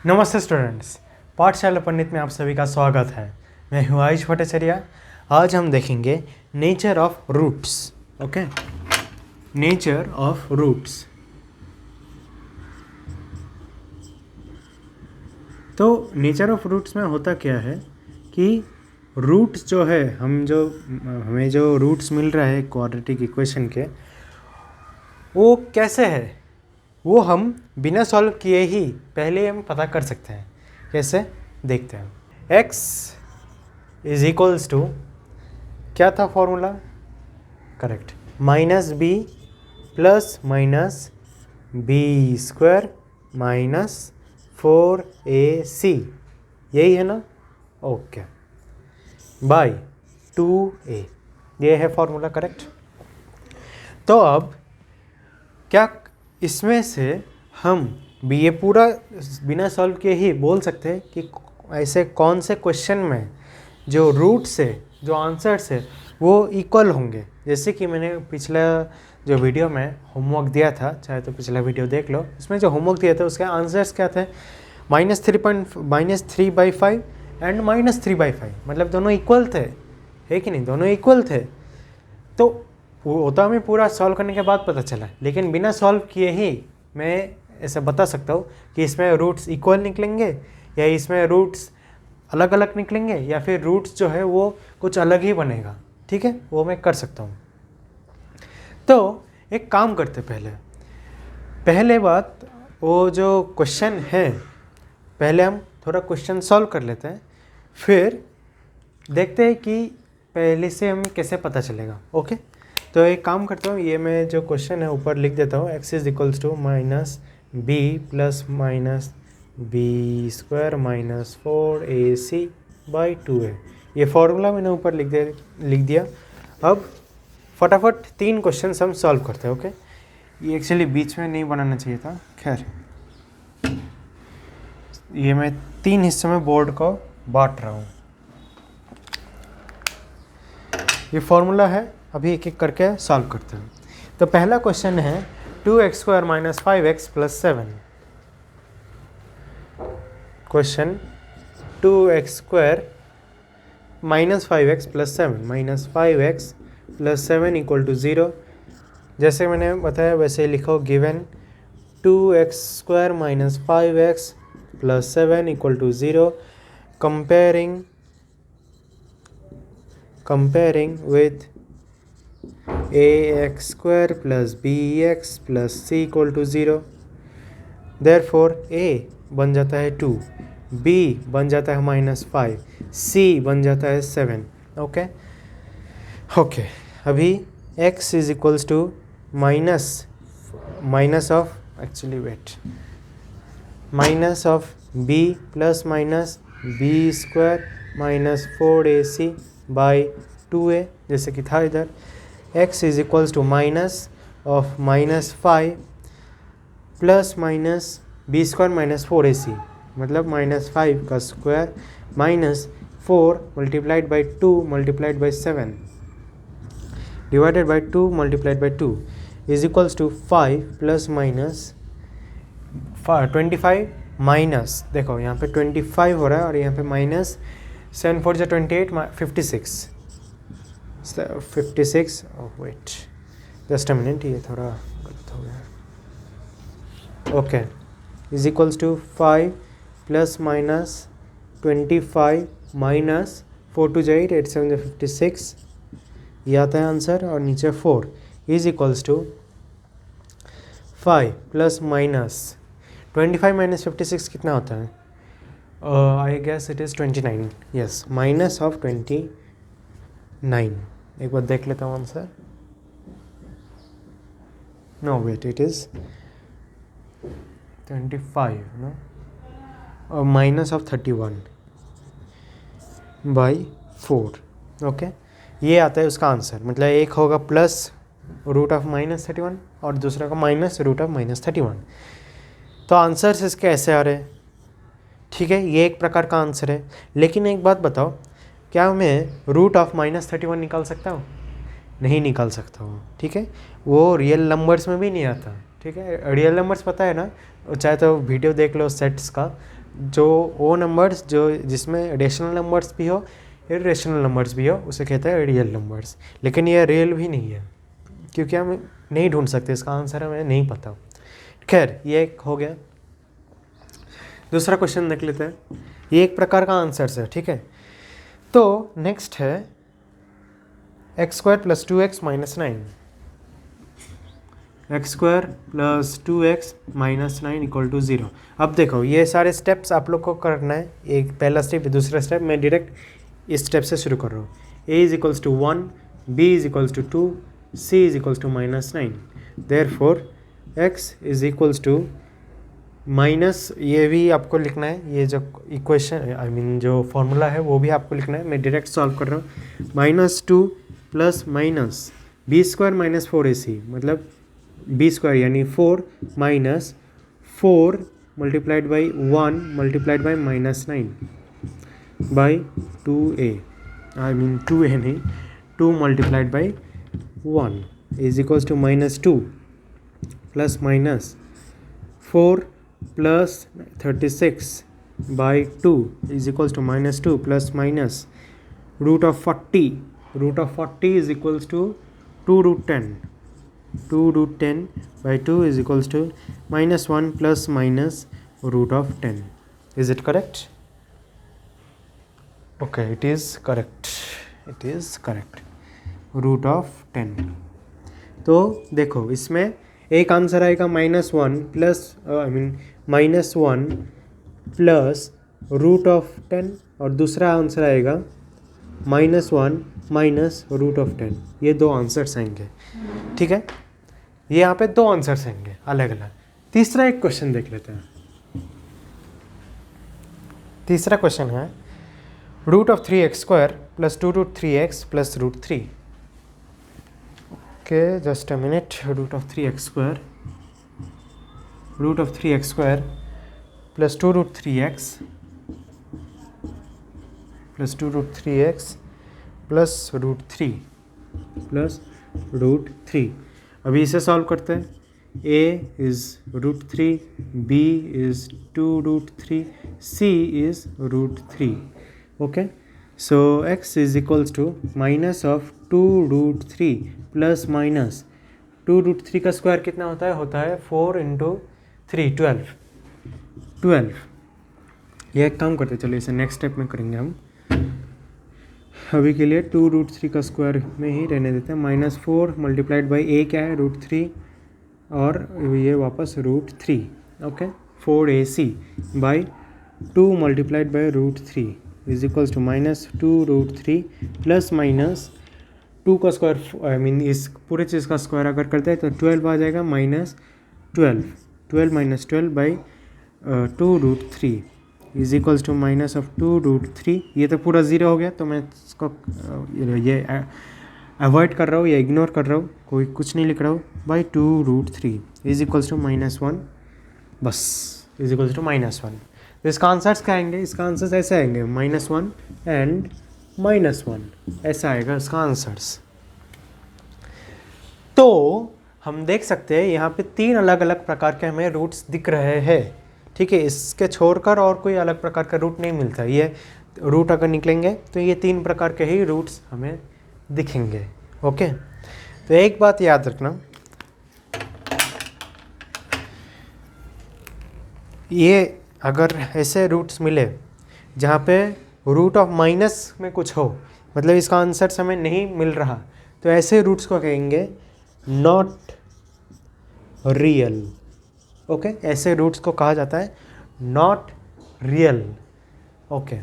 नमस्ते स्टूडेंट्स, पाठशाला पंडित में आप सभी का स्वागत है। मैं हूँ आयुष भट्टाचार्य। आज हम देखेंगे nature of roots. Okay, nature of roots. तो नेचर ऑफ रूट्स में होता क्या है कि रूट्स जो है हमें जो रूट्स मिल रहा है क्वाड्रेटिक इक्वेशन के, वो कैसे है वो हम बिना सॉल्व किए ही पहले हम पता कर सकते हैं। कैसे देखते हैं। x इज इक्वल्स टू क्या था formula? Correct, minus b plus minus b square minus 4ac, यही है ना? ओके, बाय 2a, ये है फॉर्मूला। करेक्ट। तो अब क्या इसमें से हम भी ये पूरा बिना सॉल्व किए ही बोल सकते हैं कि ऐसे कौन से क्वेश्चन में जो रूट्स है, जो आंसर्स है, वो इक्वल होंगे। जैसे कि मैंने पिछला जो वीडियो में होमवर्क दिया था, चाहे तो पिछला वीडियो देख लो, उसमें जो होमवर्क दिया था उसके आंसर्स क्या थे? -3/5 एंड -3/5, मतलब दोनों इक्वल थे, है कि नहीं? दोनों इक्वल थे। तो वो तो हमें पूरा सॉल्व करने के बाद पता चला, लेकिन बिना सॉल्व किए ही मैं ऐसा बता सकता हूँ कि इसमें रूट्स इक्वल निकलेंगे या इसमें रूट्स अलग अलग निकलेंगे या फिर रूट्स जो है वो कुछ अलग ही बनेगा। ठीक है, वो मैं कर सकता हूँ। तो एक काम करते, पहले बात, वो जो क्वेश्चन है पहले हम थोड़ा क्वेश्चन सॉल्व कर लेते हैं, फिर देखते हैं कि पहले से हमें कैसे पता चलेगा। ओके, तो एक काम करता हूँ, ये मैं जो क्वेश्चन है ऊपर लिख देता हूँ। x is equals to minus b plus minus b square minus 4ac by 2a, ये फॉर्मूला मैंने ऊपर लिख दिया। अब फटाफट 3 क्वेश्चन हम सॉल्व करते हैं। ओके, ये एक्चुअली बीच में नहीं बनाना चाहिए था, खैर ये मैं 3 हिस्सों में बोर्ड को बांट रहा हूँ। ये फॉर्मूला है, अभी एक एक करके सॉल्व करते हैं। तो पहला क्वेश्चन है 2x² minus 5x plus 7। Question 2x² minus 5x plus 7 minus 5x plus 7 equal to 0। जैसे मैंने बताया वैसे लिखो। Given 2x² minus 5x plus 7 equal to 0, comparing with ax square plus bx plus c equal to 0। Therefore a बन जाता है 2, b बन जाता है -5, c बन जाता है 7। ओके, अभी x is equals to minus of b plus minus b square minus 4ac by 2a, जैसे कि था इधर। x is equals to minus of -5 plus minus b square minus 4ac, मतलब -5 का square minus 4 multiplied by 2 multiplied by 7 divided by 2 multiplied by 2 is equals to 5 plus minus 25 minus, देखो यहाँ पे 25 हो रहा है और यहाँ पे minus 7 4 28 56। Wait just a minute, ये थोड़ा गलत हो गया। Okay, is equals to 5 plus minus 25 minus 4 2 8 8 7 56, ये आता है आंसर। और नीचे 4 is equals to 5 plus minus 25 minus 56 कितना होता है? I guess it is 29। Yes, minus of 29। एक बार देख लेता हूँ answer. No wait, it is 25 no, और माइनस ऑफ 31 बाई 4। ओके, ये आता है उसका आंसर। मतलब एक होगा प्लस रूट ऑफ -31 और दूसरा का माइनस रूट ऑफ -31। तो आंसर्स इसके ऐसे आ रहे हैं। ठीक है, ये एक प्रकार का आंसर है। लेकिन एक बात बताओ, क्या मैं रूट ऑफ -31 निकाल सकता हूँ? नहीं निकाल सकता हूँ। ठीक है, वो रियल नंबर्स में भी नहीं आता। ठीक है, रियल नंबर्स पता है ना, चाहे तो वीडियो देख लो सेट्स का, जो वो नंबर्स जो जिसमें रेशनल नंबर्स भी हो इरेशनल नंबर्स भी हो उसे कहते हैं रियल नंबर्स। लेकिन ये रियल भी नहीं है क्योंकि हम नहीं ढूंढ सकते, इसका आंसर हमें नहीं पता। खैर ये एक हो गया। दूसरा क्वेश्चन देख लेते हैं। ये एक प्रकार का आंसर है, ठीक है। तो नेक्स्ट है x square plus 2x minus 9, x square plus 2x minus 9 equal to 0। अब देखो ये सारे स्टेप्स आप लोग को करना है, एक पहला स्टेप दूसरा स्टेप। मैं डायरेक्ट इस स्टेप से शुरू कर रहा हूँ। a is equals to 1, b is equals to 2, c is equals to minus 9। Therefore x is equals to minus, ये भी आपको लिखना है, ये जो इक्वेशन आई मीन जो फॉर्मूला है वो भी आपको लिखना है। मैं डायरेक्ट सॉल्व कर रहा हूँ। -2 plus minus b square minus 4ac, मतलब बी स्क्वायर यानी 4 minus 4 multiplied by 1 multiplied by minus 9 by 2a, I mean 2a नहीं, 2 multiplied by 1 is equals to -2 plus minus 4 plus 36 by 2 is equals to -2 plus minus root of 40 is equals to 2 root 10, 2 root 10 by 2 is equals to -1 plus minus root of 10. Is it correct? Okay, it is correct. It is correct. Root of 10. तो देखो इसमें एक answer आएगा -1 plus -1 plus root of 10 और दूसरा answer आएगा -1 minus root of 10। ये दो आंसर्स आएंगे, ठीक है। ये यहाँ पे दो आंसर्स आएंगे अलग अलग। तीसरा एक क्वेश्चन देख लेते हैं। तीसरा क्वेश्चन है root of 3x square plus 2 root 3x plus root 3। Okay just a minute. Root of 3x square plus 2 root 3x plus 2 root 3x plus root 3। अभी इसे सॉल्व करते हैं। a is root 3, b is 2 root 3, c is root 3। Okay, so x is equals to minus of 2 root 3 plus minus 2 root 3 का square कितना होता है 4 into 3 12। ये एक काम करते, चलो इसे नेक्स्ट स्टेप में करेंगे हम। अभी के लिए 2 रूट 3 का स्क्वायर में ही रहने देते हैं। -4 मल्टीप्लाइड बाई a क्या है रूट 3 और ये वापस root 3। Okay, 4ac by 2 multiplied by root 3 is equals to -2 root 3 plus minus 2 का स्क्वायर आई मीन इस पूरे चीज़ का स्क्वायर अगर करते हैं तो 12 आ जाएगा -12 minus 12 by 2 root 3 is equals to minus of 2 root 3। ये तो पूरा ज़ीरो हो गया तो मैं इसको ये अवॉइड कर रहा हूँ या इग्नोर कर रहा हूँ, कोई कुछ नहीं लिख रहा हूँ। By 2 root 3 is equals to -1, बस इज इक्वल्स टू -1। तो इसका आंसर्स क्या आएंगे? इसका आंसर्स ऐसे आएंगे -1 एंड -1, ऐसा आएगा इसका आंसर्स। तो हम देख सकते हैं यहाँ पे 3 अलग अलग प्रकार के हमें रूट्स दिख रहे हैं, ठीक है। इसके छोड़कर और कोई अलग प्रकार का रूट नहीं मिलता। ये रूट अगर निकलेंगे तो ये 3 प्रकार के ही रूट्स हमें दिखेंगे। ओके, तो एक बात याद रखना, ये अगर ऐसे रूट्स मिले जहाँ पे रूट ऑफ माइनस में कुछ हो, मतलब इसका आंसर हमें नहीं मिल रहा, तो ऐसे रूट्स को कहेंगे नॉट रियल। ओके, ऐसे रूट्स को कहा जाता है नॉट रियल। ओके,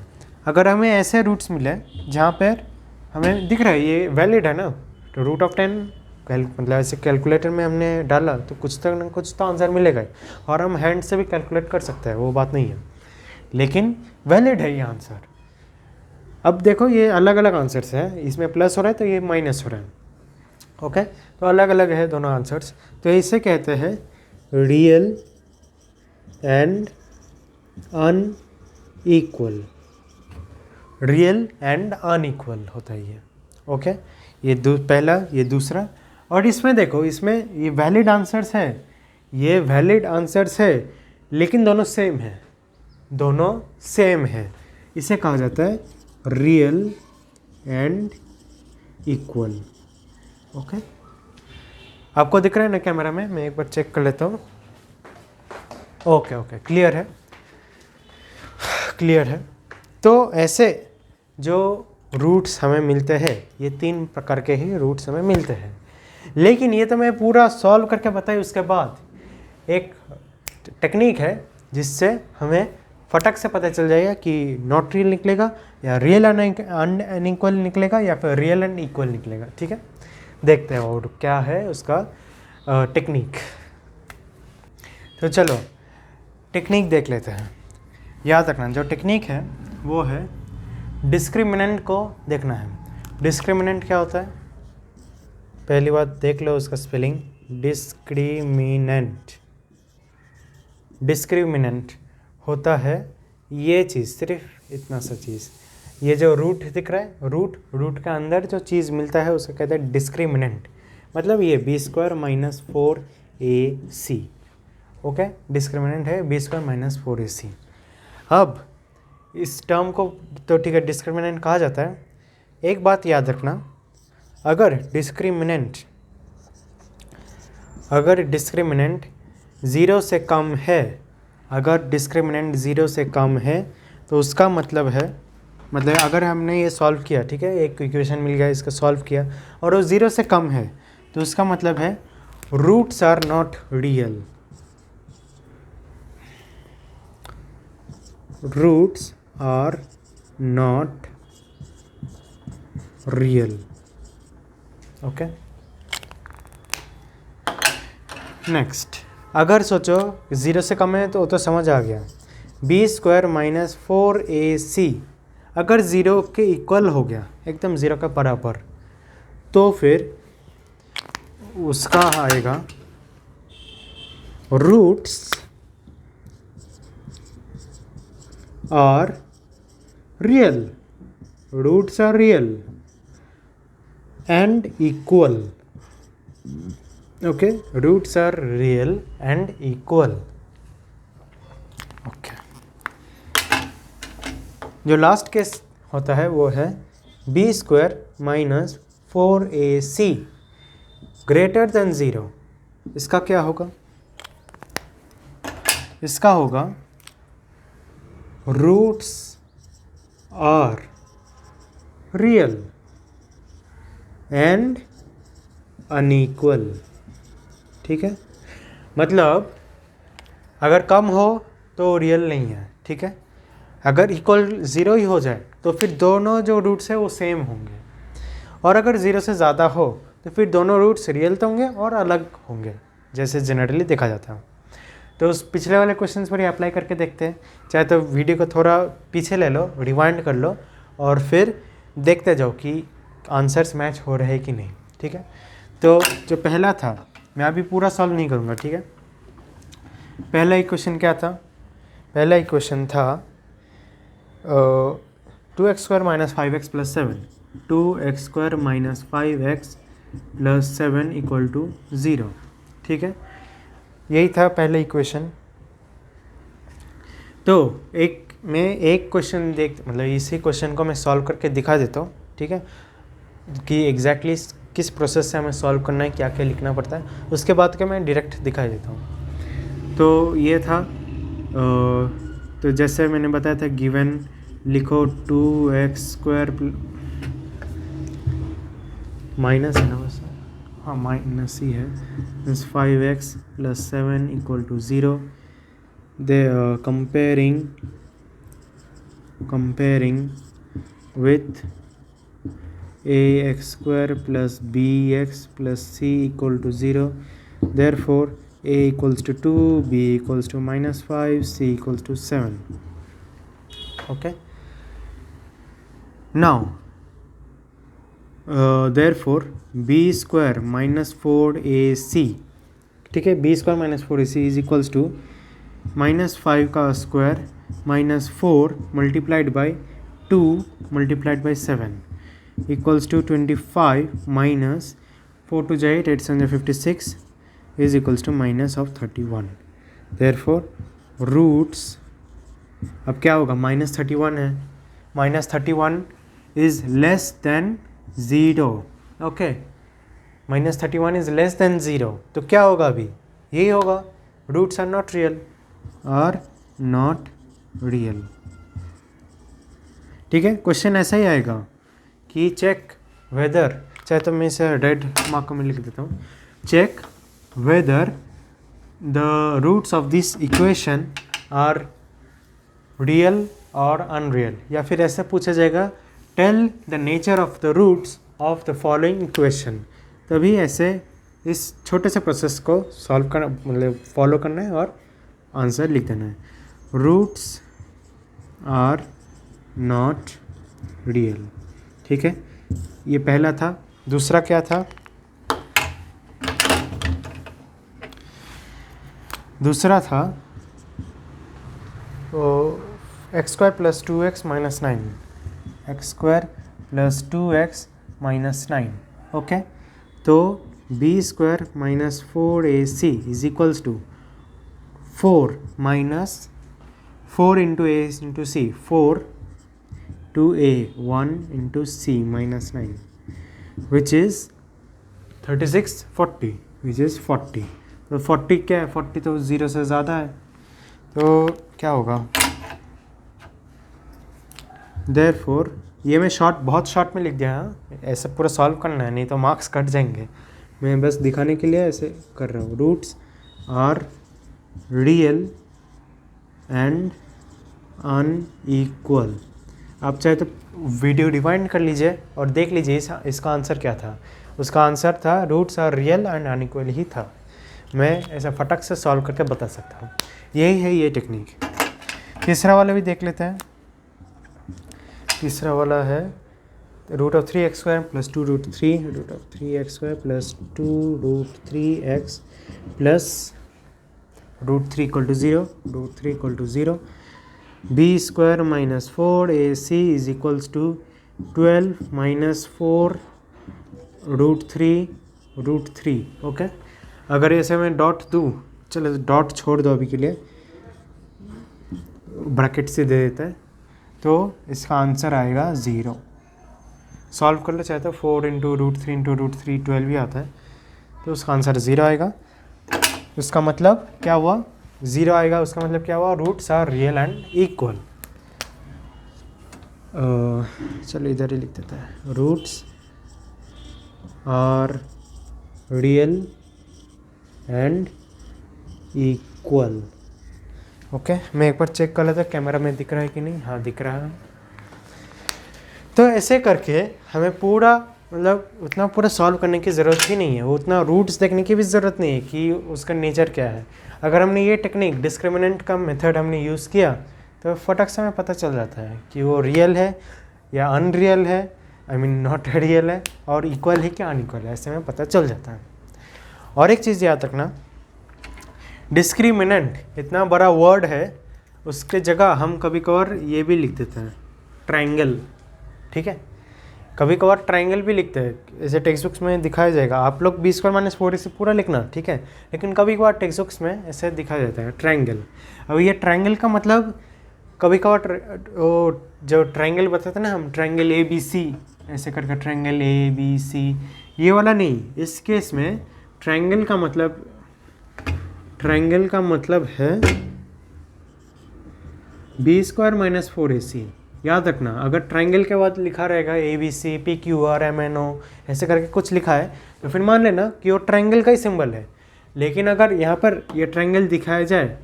अगर हमें ऐसे रूट्स मिले जहाँ पर हमें दिख रहा है ये वैलिड है ना, तो रूट ऑफ 10 मतलब ऐसे कैलकुलेटर में हमने डाला तो कुछ तो आंसर मिलेगा, और हम हैंड से भी कैलकुलेट कर सकते हैं, वो बात नहीं है, लेकिन वैलिड है ये आंसर। अब देखो ये अलग अलग आंसर्स हैं, इसमें प्लस हो रहा है तो ये माइनस हो रहा है। ओके, तो अलग अलग है दोनों आंसर्स, तो इसे कहते हैं real and unequal. Real and unequal होता है ये। ओके, ये पहला, ये दूसरा, और इसमें देखो इसमें ये वैलिड आंसर्स है, ये वैलिड आंसर्स है, लेकिन दोनों सेम है। दोनों सेम है, इसे कहा जाता है रियल एंड इक्वल। ओके, आपको दिख रहा है ना कैमरा में? मैं एक बार चेक कर लेता हूँ। ओके ओके, क्लियर है, क्लियर है। तो ऐसे जो रूट्स हमें मिलते हैं, ये 3 प्रकार के ही रूट्स हमें मिलते हैं। लेकिन ये तो मैं पूरा सॉल्व करके बताई, उसके बाद एक टेक्निक है जिससे हमें फटक से पता चल जाएगा कि नॉट रियल निकलेगा या रियल अनइक्वल निकलेगा या फिर रियल एंड इक्वल निकलेगा। ठीक है, देखते हैं और क्या है उसका टेक्निक। तो चलो टेक्निक देख लेते हैं। याद रखना जो टेक्निक है वो है डिस्क्रिमिनेंट को देखना है। डिस्क्रिमिनेंट क्या होता है? पहली बात देख लो उसका स्पेलिंग, डिस्क्रिमिनेंट। डिस्क्रिमिनेंट होता है ये चीज़, सिर्फ इतना सा चीज़, ये जो रूट दिख रहा है, रूट के अंदर जो चीज़ मिलता है उसे कहते हैं डिस्क्रिमिनेंट। मतलब ये b² - 4ac। ओके, डिस्क्रिमिनेंट है b² - 4ac। अब इस टर्म को तो ठीक है डिस्क्रिमिनेंट कहा जाता है। एक बात याद रखना, अगर डिस्क्रिमिनेंट 0 से कम है, अगर डिस्क्रिमिनेंट 0 से कम है तो उसका मतलब है, मतलब अगर हमने ये सॉल्व किया, ठीक है, एक इक्वेशन मिल गया, इसका सॉल्व किया और वो 0 से कम है, तो उसका मतलब है roots are not real. Roots are not real. Okay, next, अगर सोचो 0 से कम है तो समझ आ गया। b² - 4ac अगर 0 के इक्वल हो गया, एकदम 0 का बराबर, तो फिर उसका आएगा roots are real. Roots are real and equal. Okay, roots are real and equal. Okay, जो लास्ट केस होता है वो है b² - 4ac ग्रेटर देन 0। इसका क्या होगा? इसका होगा roots are real and unequal. ठीक है, मतलब अगर कम हो तो रियल नहीं है, ठीक है, अगर इक्वल 0 ही हो जाए तो फिर दोनों जो रूट्स है वो सेम होंगे, और अगर 0 से ज़्यादा हो तो फिर दोनों रूट्स रियल तो होंगे और अलग होंगे, जैसे जनरली देखा जाता है। तो उस पिछले वाले क्वेश्चन पर ही अप्लाई करके देखते हैं। चाहे तो वीडियो को थोड़ा पीछे ले लो, रिवाइंड कर लो और फिर देखते जाओ कि आंसर्स मैच हो रहे कि नहीं। ठीक है, तो जो पहला था मैं अभी पूरा सॉल्व नहीं करूँगा, ठीक है। पहला इक्वेशन क्या था? पहला इक्वेशन था 2x² - 5x + 7, 2x² - 5x + 7 = 0। ठीक है, यही था पहला इक्वेशन। तो मैं एक क्वेश्चन मतलब इसी क्वेश्चन को मैं सॉल्व करके दिखा देता हूँ, ठीक है, कि एग्जैक्टली किस प्रोसेस से हमें सॉल्व करना है, क्या क्या लिखना पड़ता है, उसके बाद के मैं डायरेक्ट दिखा देता हूँ। तो ये था तो जैसे मैंने बताया था, गिवन लिखो 2x² माइनस है ना, बस हाँ माइनस ही है, means 5x + 7 = 0। They comparing with ax² + bx + c = 0, therefore a = 2, b = -5, c = 7. Okay, now therefore b² - 4ac, ठीक है, b² - 4ac is equals to -5 का square -4 multiplied by 2 multiplied by 7 equals to 25 minus 4 to 8, 8 7 56 is equals to -31. Therefore roots अब क्या होगा, -31 है, -31 is less than zero. Okay, -31 is less than zero, तो क्या होगा अभी, यही होगा, roots are not real, are not real. ठीक है, क्वेश्चन ऐसा ही आएगा कि चेक वेदर, चाहे तो मैं इसे रेड मार्क में लिख देता हूँ, check whether the roots of this equation are real और अनरियल, या फिर ऐसा पूछा जाएगा tell the nature of the roots of the following equation. तभी ऐसे इस छोटे से प्रोसेस को सॉल्व करना, मतलब फॉलो करना है और आंसर लिख देना है। Roots are not real. ठीक है, ये पहला था। दूसरा क्या था, दूसरा था x square plus 2x minus 9, x square plus 2x minus 9। Okay, तो B square minus 4ac is equals to 4 minus 4 into A into C, 4 2a 1 into C minus 9 which is 36 40 which is 40। तो 40 क्या है, 40 तो 0 से ज़्यादा है, तो क्या होगा, देयरफॉर ये मैं बहुत शॉर्ट में लिख दिया है, ऐसे पूरा सॉल्व करना है नहीं तो मार्क्स कट जाएंगे, मैं बस दिखाने के लिए ऐसे कर रहा हूँ। Roots are real and unequal. आप चाहे तो वीडियो रिवाइंड कर लीजिए और देख लीजिए इसका आंसर क्या था। उसका आंसर था roots are real and unequal ही था। मैं ऐसा फटक से सॉल्व करके बता सकता हूँ, यही है ये टेक्निक। तीसरा वाला भी देख लेते हैं। तीसरा वाला है root of 3x square plus 2 root 3 root of 3x square plus 2 root 3x plus root 3 equal to 0, root 3 equal to 0, b square minus 4ac is equals to 12 minus 4 root 3। Okay, अगर ऐसे मैं डॉट दूँ, चलो dot छोड़ दो अभी के लिए, ब्रैकेट से दे देता है, तो इसका आंसर आएगा 0। सॉल्व कर लो चाहे तो 4 इंटू रूट 3 इंटू रूट 3 12 भी आता है, तो उसका आंसर 0 आएगा। उसका मतलब क्या हुआ, 0 आएगा, उसका मतलब क्या हुआ, roots are real and equal. चलो इधर ही लिख देता है, roots are real and equal. Okay, मैं एक बार चेक कर लेता कैमरा में दिख रहा है कि नहीं। हाँ, दिख रहा है। तो ऐसे करके हमें पूरा, मतलब उतना पूरा सॉल्व करने की ज़रूरत ही नहीं है, उतना रूट्स देखने की भी ज़रूरत नहीं है कि उसका नेचर क्या है। अगर हमने ये टेक्निक डिस्क्रिमिनेंट का मेथड हमने यूज़ किया तो फटक से हमें पता चल जाता है कि वो रियल है या अनरियल है, आई मीन नॉट रियल है, और इक्वल है क्या अनइक्वल है, ऐसे में पता चल जाता है। और एक चीज़ याद रखना, डिस्क्रिमिनेंट इतना बड़ा वर्ड है, उसके जगह हम कभी कभार ये भी लिख देते हैं ट्रायंगल। ठीक है, कभी कभार ट्रायंगल भी लिखते हैं, ऐसे टेक्स्ट बुक्स में दिखाया जाएगा। आप लोग बी स्क्वायर माइनस 4 से पूरा लिखना, ठीक है, लेकिन कभी कभार टेक्स्ट बुक्स में ऐसे दिखाया जाता है ट्रायंगल। अब ये ट्रायंगल का मतलब कभी कभार जो ट्रायंगल बताते हैं ना हम, ट्रायंगल ABC ऐसे करके, ट्रायंगल ABC, ये वाला नहीं। इस केस में ट्रायंगल का मतलब है बी स्क्वायर माइनस 4AC। याद रखना, अगर ट्रायंगल के बाद लिखा रहेगा ABC PQR MNO ऐसे करके कुछ लिखा है तो फिर मान लेना कि वो ट्रायंगल का ही सिंबल है। लेकिन अगर यहाँ पर ये ट्रायंगल दिखाया जाए,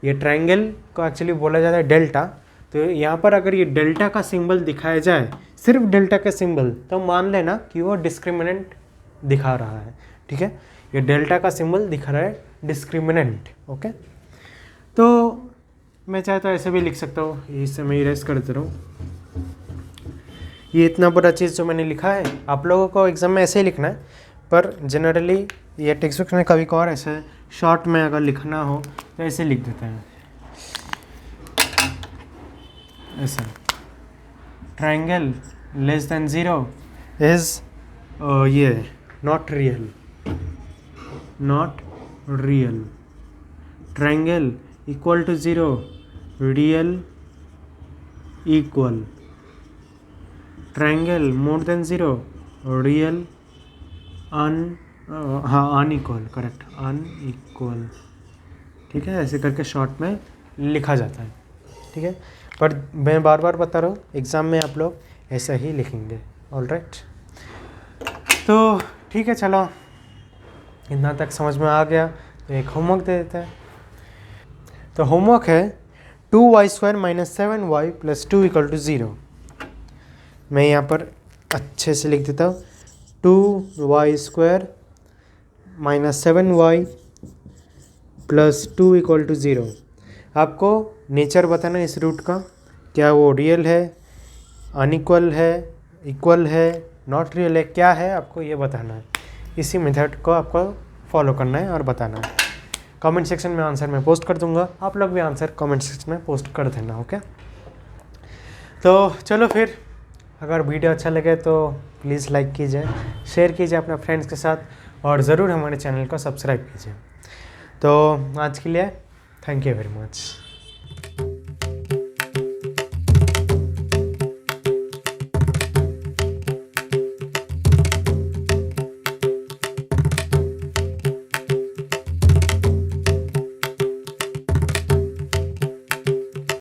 ये ट्रायंगल को एक्चुअली बोला जाता है डेल्टा, तो यहाँ पर अगर ये डेल्टा का सिंबल दिखाया जाए, सिर्फ डेल्टा का सिंबल, तो मान लेना कि वो डिस्क्रिमिनेंट दिखा रहा है। ठीक है, ये डेल्टा का सिंबल दिखा रहा है डिस्क्रिमिनेंट। ओके, तो मैं चाहे तो ऐसे भी लिख सकता हूँ, इससे मैं इरेज कर देता हूँ। ये इतना बड़ा चीज़ जो मैंने लिखा है, आप लोगों को एग्जाम में ऐसे ही लिखना है, पर जनरली ये टेक्स्ट बुक में कभी कभार ऐसे शॉर्ट में अगर लिखना हो तो ऐसे लिख देते हैं, ऐसा ट्रायंगल लेस देन 0 इज़ ये not real, triangle equal to 0 real equal, triangle more than 0, real unequal, correct, unequal. ठीक है, ऐसे करके शॉर्ट में लिखा जाता है। ठीक है, पर मैं बार बार बता रहा हूँ, एग्ज़ाम में आप लोग ऐसा ही लिखेंगे। ऑलराइट, तो ठीक है, चलो इतना तक समझ में आ गया तो एक होमवर्क दे देते हैं। तो होमवर्क है 2y² - 7y + 2 = 0। मैं यहाँ पर अच्छे से लिख देता हूँ, 2y² - 7y + 2 = 0। आपको नेचर बताना है इस रूट का, क्या वो रियल है, अनइक्वल है, इक्वल है, नॉट रियल है, क्या है, आपको ये बताना है। इसी मेथड को आपको फॉलो करना है और बताना है। कमेंट सेक्शन में आंसर मैं पोस्ट कर दूंगा, आप लोग भी आंसर कमेंट सेक्शन में पोस्ट कर देना। ओके, तो चलो फिर, अगर वीडियो अच्छा लगे तो प्लीज़ लाइक कीजिए, शेयर कीजिए अपने फ्रेंड्स के साथ, और ज़रूर हमारे चैनल को सब्सक्राइब कीजिए। तो आज के लिए थैंक यू वेरी मच।